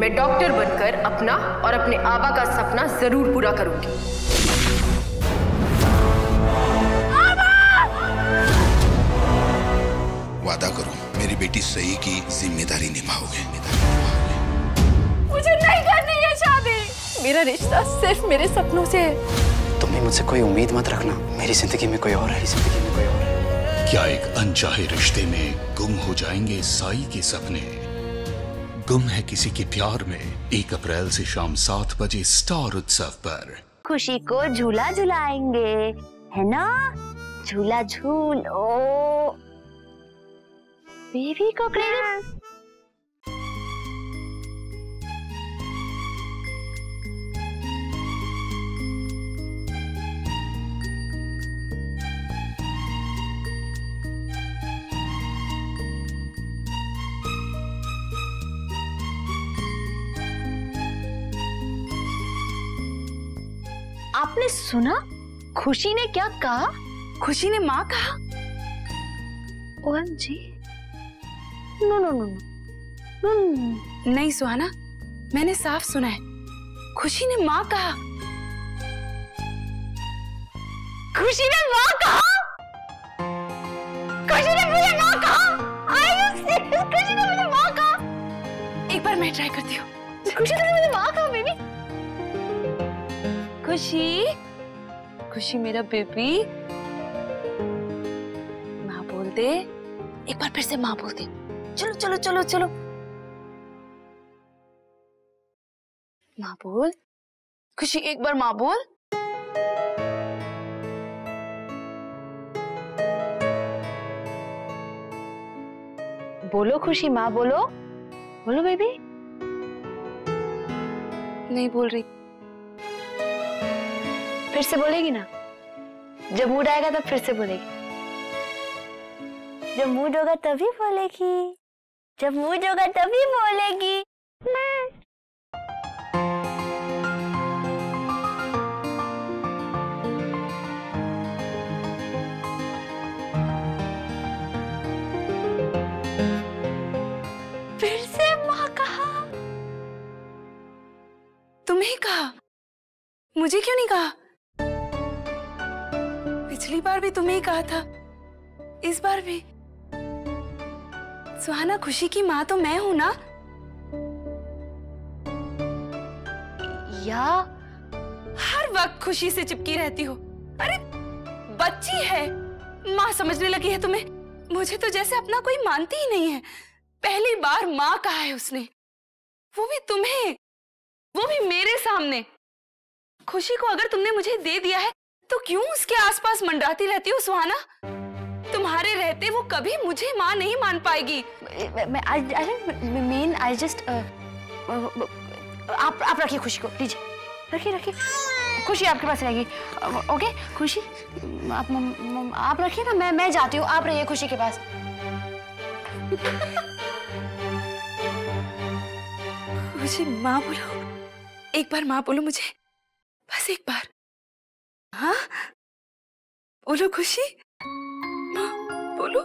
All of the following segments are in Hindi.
मैं डॉक्टर बनकर अपना और अपने आबा का सपना जरूर पूरा करूंगी। वादा करो मेरी बेटी सही की जिम्मेदारी निभाओगे। मुझे नहीं करनी है शादी। मेरा रिश्ता सिर्फ मेरे सपनों से है। तुम्हें मुझसे कोई उम्मीद मत रखना। मेरी जिंदगी में कोई और है, जिंदगी में कोई और है। क्या एक अनचाहे रिश्ते में गुम हो जाएंगे साई के सपने? गुम है किसी के प्यार में 1 अप्रैल से शाम 7 बजे स्टार उत्सव पर। खुशी को झूला झुलाएंगे, है ना? झूला झूलो, बेबी को आपने सुना खुशी ने क्या कहा? खुशी ने माँ कहा? OMG, no no no no. नहीं सुहाना, मैंने साफ सुना है। खुशी ने माँ कहा। खुशी ने माँ कहा? खुशी ने मुझे माँ कहा? खुशी ने मुझे माँ कहा? एक बार मैं ट्राई करती हूँ। खुशी ने मुझे माँ कहा बेबी। खुशी, खुशी मेरा बेबी, माँ बोल दे। एक बार फिर से माँ बोल दे। चलो चलो चलो चलो, माँ बोल। खुशी एक बार माँ बोल। बोलो खुशी, माँ बोलो, बोलो बेबी। नहीं बोल रही। फिर से बोलेगी ना? जब मूड आएगा तब फिर से बोलेगी। जब मूड होगा तभी बोलेगी। जब मूड होगा तभी बोलेगी। फिर से माँ कहा। तुम्हें कहा, मुझे क्यों नहीं कहा? पिछली बार भी तुम्हें ही कहा था, इस बार भी। सुहाना, खुशी की माँ तो मैं हूं ना? या हर वक्त खुशी से चिपकी रहती हो। अरे बच्ची है, माँ समझने लगी है तुम्हें। मुझे तो जैसे अपना कोई मानती ही नहीं है। पहली बार माँ कहा है उसने, वो भी तुम्हें, वो भी मेरे सामने। खुशी को अगर तुमने मुझे दे दिया है तो क्यों उसके आसपास मंडराती रहती हो सुहाना? तुम्हारे रहते वो कभी मुझे माँ नहीं मान पाएगी। आप रखिए खुशी को, लीजिए, रखिए रखिए। खुशी आपके पास रहेगी, ओके? खुशी आप रखिए ना, मैं जाती हूँ, आप रहिए खुशी के पास। मुझे माँ बोलो, एक बार माँ बोलो मुझे, बस एक बार। हाँ बोलो खुशी, माँ बोलो।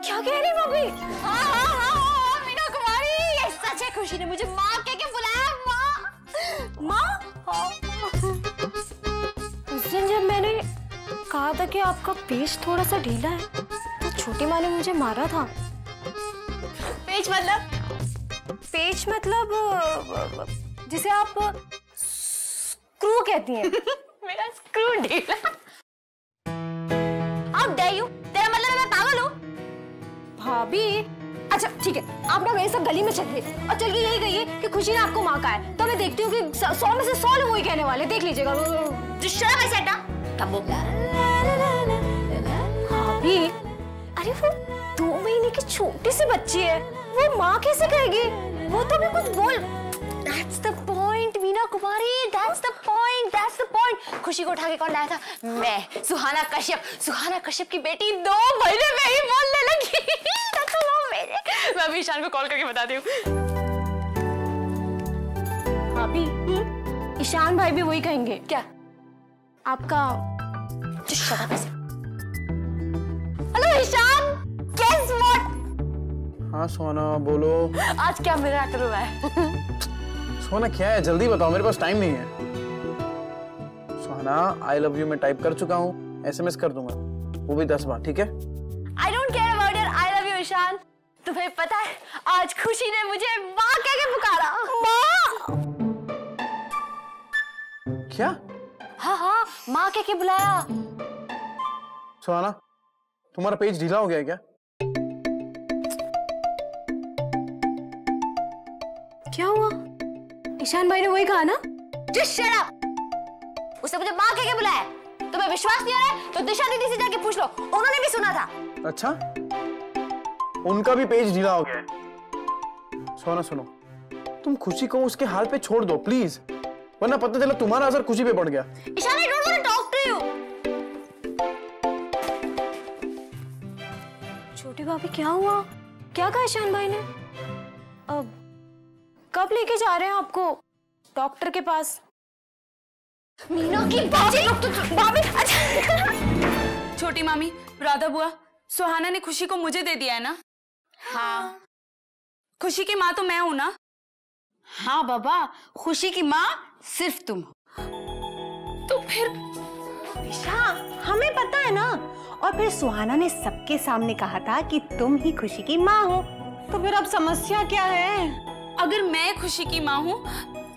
क्या कह रही मम्मी? हाँ हाँ हाँ, मीना कुमारी, ये सच है। खुशी ने मुझे माँ कह के बुलाया। माँ, माँ। उस दिन जब मैंने कहा था कि आपका पेच थोड़ा सा ढीला है तो छोटी माँ ने मुझे मारा था। पेच मतलब जिसे आप स्क्रू कहती हैं। मेरा स्क्रू ढीला। How dare you? तेरा मतलब मैं पागल हूँ? भाभी, अच्छा ठीक है, आप ना मेरे साथ गली में चलिए और चल के यही कहिए कि खुशी ने आपको माँ कहा है। तो मैं देखती हूँ कि 100 में से 100 लोग वही कहने वाले। देख लीजिएगा। भाभी, अरे वो 2 महीने की छोटी सी बच्ची है, वो माँ कैसे कहेगी? वो तो भी कुछ बोल। That's the point, Meena Kumari, that's the point, that's the point। खुशी को उठा के कौन लाया था? मैं, सुहाना कश्यप की बेटी 2 महीने में ही बोलने लगी। तो वो मेरे, मैं अभी ईशान को कॉल करके बताती हूँ। भाभी, ईशान भाई भी वही कहेंगे। क्या? आपका हेलो ईशान, guess what? हाँ सोना बोलो। आज क्या मिराकल हुआ है? सोना क्या है, जल्दी बताओ, मेरे पास टाइम नहीं है। सोना आई लव यू मैं टाइप कर चुका हूँ, SMS कर दूंगा, वो भी 10 बार, ठीक है? I don't care about your I love you Ishan. तुम्हें पता है आज खुशी ने मुझे माँ कह के पुकारा। माँ। क्या? हाँ माँ कह के बुलाया। सोना तुम्हारा पेज ढीला हो गया है क्या? क्या हुआ? ईशान भाई ने वही कहा ना? Just shut up! उसने मुझे माँ कह के बुलाया। तुम्हें विश्वास नहीं आ रहा है तो दिशा दीदी से जाके पूछ लो, उन्होंने भी सुना था। अच्छा, उनका भी पेज ढीला हो गया है। सोना सुनो, तुम खुशी को उसके हाल पे छोड़ दो प्लीज, वरना पता चला तुम्हारा असर खुशी पे पड़ गया। Ishan, I don't want to talk to you. छोटी भाभी क्या हुआ? क्या कहा ईशान भाई ने? अब कब लेके जा रहे हैं आपको डॉक्टर के पास? मीना की भाभी। अच्छा। छोटी मामी, राधा बुआ, सुहाना ने खुशी को मुझे दे दिया है ना? हाँ। खुशी की माँ तो मैं हूं ना? हाँ बाबा, खुशी की माँ सिर्फ तुम हो। तो फिर दिशा, हमें पता है ना, और फिर सुहाना ने सबके सामने कहा था कि तुम ही खुशी की माँ हो, तो फिर अब समस्या क्या है? अगर मैं खुशी की माँ हूँ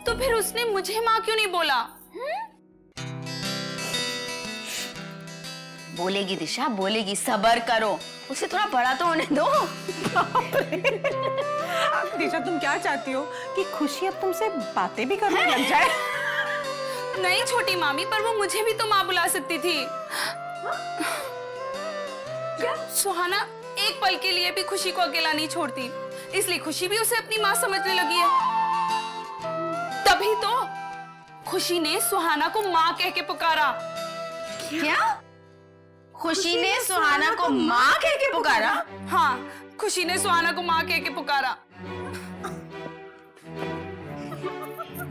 तो फिर उसने मुझे माँ क्यों नहीं बोला? बोलेगी दिशा, बोलेगी, सब्र करो, उसे थोड़ा बड़ा तो होने दो। दिशा, तुम क्या चाहती हो कि खुशी अब तुमसे बातें भी करने लग जाए? नहीं छोटी मामी, पर वो मुझे भी तो माँ बुला सकती थी। सुहाना एक पल के लिए भी खुशी को अकेला नहीं छोड़ती, इसलिए खुशी भी उसे अपनी माँ समझने लगी है। तभी तो खुशी ने सुहाना को माँ कह के पुकारा। क्या? खुशी ने सुहाना को माँ कह के पुकारा? हाँ, खुशी ने सुहाना को माँ कह के पुकारा।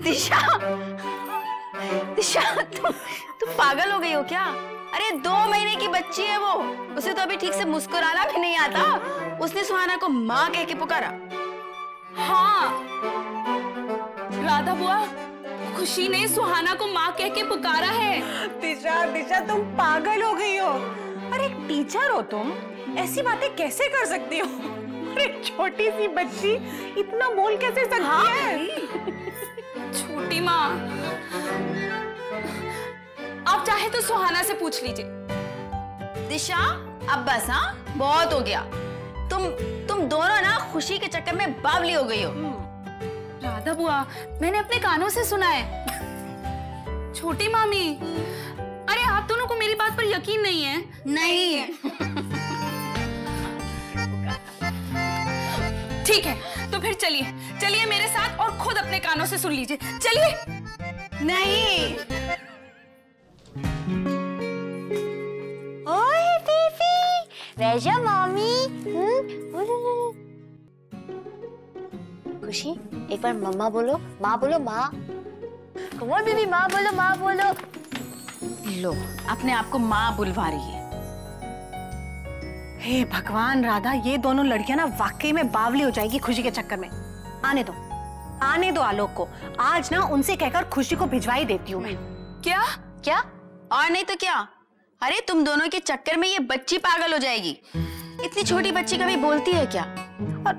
दिशा, दिशा, तुम पागल हो गई हो क्या? अरे 2 महीने की बच्ची है वो, उसे तो अभी ठीक से मुस्कुराना भी नहीं आता, उसने सुहाना को माँ कह के पुकारा। हाँ राधा बुआ, खुशी ने सुहाना को माँ कह के पुकारा है। दिशा, दिशा, तुम पागल हो गई हो। अरे एक टीचर हो तुम, ऐसी बातें कैसे कर सकती हो? अरे छोटी सी बच्ची इतना बोल कैसे सकती है? छोटी माँ, आप चाहे तो सुहाना से पूछ लीजिए। दिशा, अब बस, हाँ, बहुत हो गया। तुम दोनों ना खुशी के चक्कर में बावली हो गई हो। राधा बुआ, मैंने अपने कानों से सुना है। छोटी मामी, अरे आप दोनों को मेरी बात पर यकीन नहीं है? नहीं। ठीक है, तो फिर चलिए चलिए मेरे साथ और खुद अपने कानों से सुन लीजिए। चलिए। नहीं। ओए फीफी, रेजा मामी। खुशी, एक बार मम्मा बोलो, माँ बोलो, माँ। कम ऑन बेबी, माँ बोलो, माँ बोलो। लो, अपने आप को माँ बुलवा रही है। हे भगवान राधा, ये दोनों लड़कियां ना वाकई में बावली हो जाएगी खुशी के चक्कर में। आने दो आलोक को, आज ना उनसे कहकर खुशी को भिजवा ही देती हूँ मैं। क्या? क्या? और नहीं तो क्या? अरे तुम दोनों के चक्कर में ये बच्ची पागल हो जाएगी। इतनी छोटी बच्ची कभी बोलती है क्या? और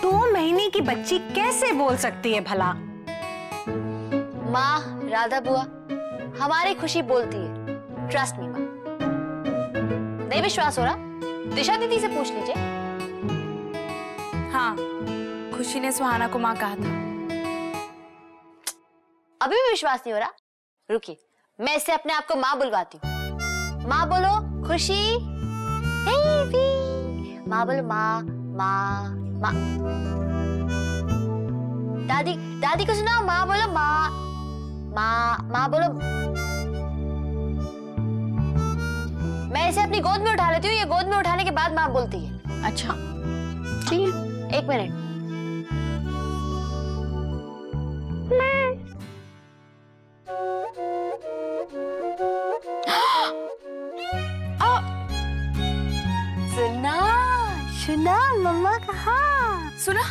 2 महीने की बच्ची कैसे बोल सकती है भला? माँ, राधा बुआ, हमारी खुशी बोलती है, ट्रस्ट मी माँ। नहीं विश्वास हो रहा? दिशा दीदी से पूछ लीजिए। हाँ, खुशी ने सुहाना को माँ कहा था। अभी भी विश्वास नहीं हो रहा? रुकिए, मैं इससे अपने आप को माँ बुलवाती हूँ। माँ बोलो, खुशी। बेबी, माँ बोलो, माँ, माँ, माँ। दादी को सुनाओ, माँ बोलो, माँ, माँ, माँ बोलो। मैं इसे अपनी गोद में उठा लेती हूँ, ये गोद में उठाने के बाद माँ बोलती है। अच्छा, ठीक है, 1 मिनट। सुना, सुना मम्मा कहा। सुना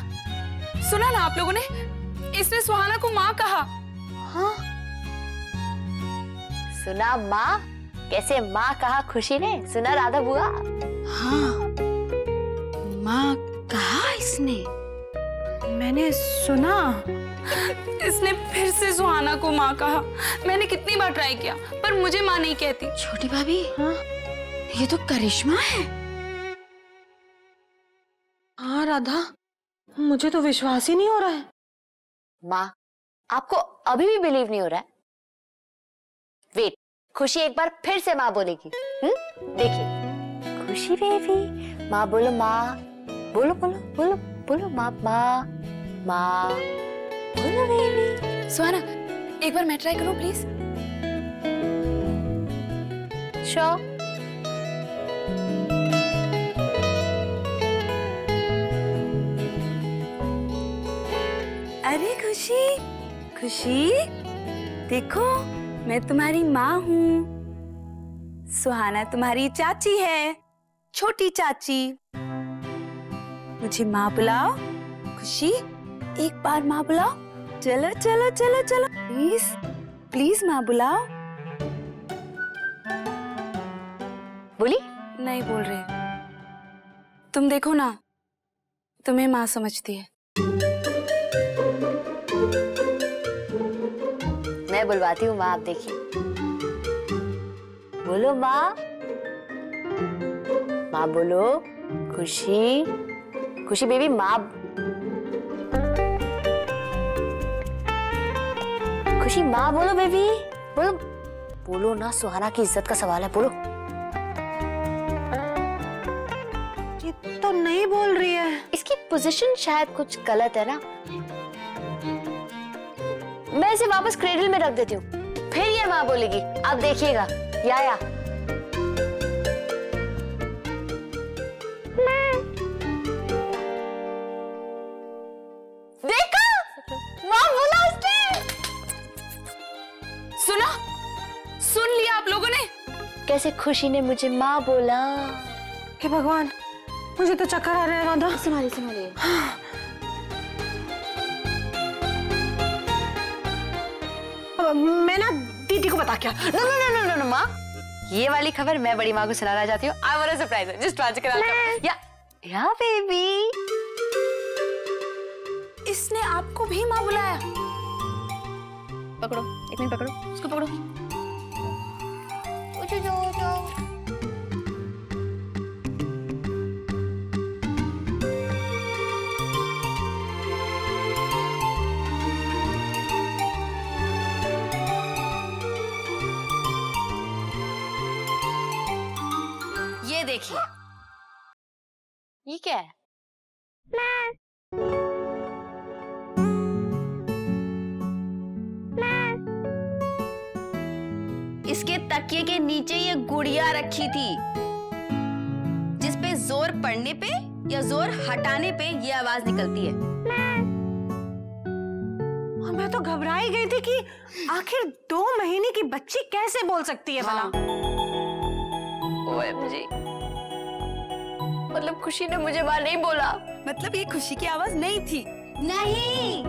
सुना ना आप लोगों ने, इसने सुहाना को माँ कहा। हाँ सुना माँ, कैसे माँ कहा खुशी ने, सुना राधा बुआ। हाँ माँ कहा इसने, मैंने सुना। इसने फिर से सुहाना को माँ कहा। मैंने कितनी बार ट्राई किया पर मुझे माँ नहीं कहती। छोटी भाभी, हाँ ये तो करिश्मा है। हाँ राधा, मुझे तो विश्वास ही नहीं हो रहा है। माँ आपको अभी भी बिलीव नहीं हो रहा है? वेट, खुशी एक बार फिर से माँ बोलेगी। देखिए, खुशी बेबी, माँ बोलो, माँ बोलो, बोलो बोलो बोलो, माँ माँ माँ बोलो बेबी। सुहाना एक बार मैं ट्राई करूं प्लीज? श्योर। अरे खुशी, खुशी देखो मैं तुम्हारी माँ हूँ। सुहाना तुम्हारी चाची है, छोटी चाची। मुझे माँ बुलाओ। खुशी एक बार माँ बुलाओ। चलो चलो चलो चलो, प्लीज प्लीज माँ बुलाओ। बोली? नहीं बोल रहे। तुम देखो ना, तुम्हें माँ समझती है। मैं बुलवाती हूँ माँ, आप देखिए। बोलो माँ, माँ बोलो। खुशी, खुशी बेबी, माँ। खुशी माँ बोलो बेबी, बोलो बोलो ना, सुहाना की इज्जत का सवाल है, बोलो। ये तो नहीं बोल रही है। इसकी पोजीशन शायद कुछ गलत है ना। मैं इसे वापस क्रेडल में रख देती हूँ, फिर ये माँ बोलेगी, आप देखिएगा। या देखा, माँ बोला उसने। सुना, सुन लिया आप लोगों ने? कैसे खुशी ने मुझे माँ बोला। हे भगवान, मुझे तो चक्कर आ रहा है राधा। संभालिए संभालिए। मैं ना दीदी को बता क्या। नो माँ, ये वाली खबर मैं बड़ी माँ को सुनाना चाहती हूँ। I want a surprise, just watch कर। या बेबी, इसने आपको भी माँ बुलाया? पकड़ो, एक मिनट पकड़ो, उसको पकड़ो। जाओ। ये देखिए, ये क्या है? इसके तकिए के नीचे ये गुड़िया रखी थी, जिस पे जोर पड़ने पे या जोर हटाने पे ये आवाज निकलती है। मैं तो घबरा ही गई थी कि आखिर 2 महीने की बच्ची कैसे बोल सकती है भला। OMG, मतलब खुशी ने मुझे माँ नहीं बोला। मतलब ये खुशी की आवाज नहीं थी? नहीं,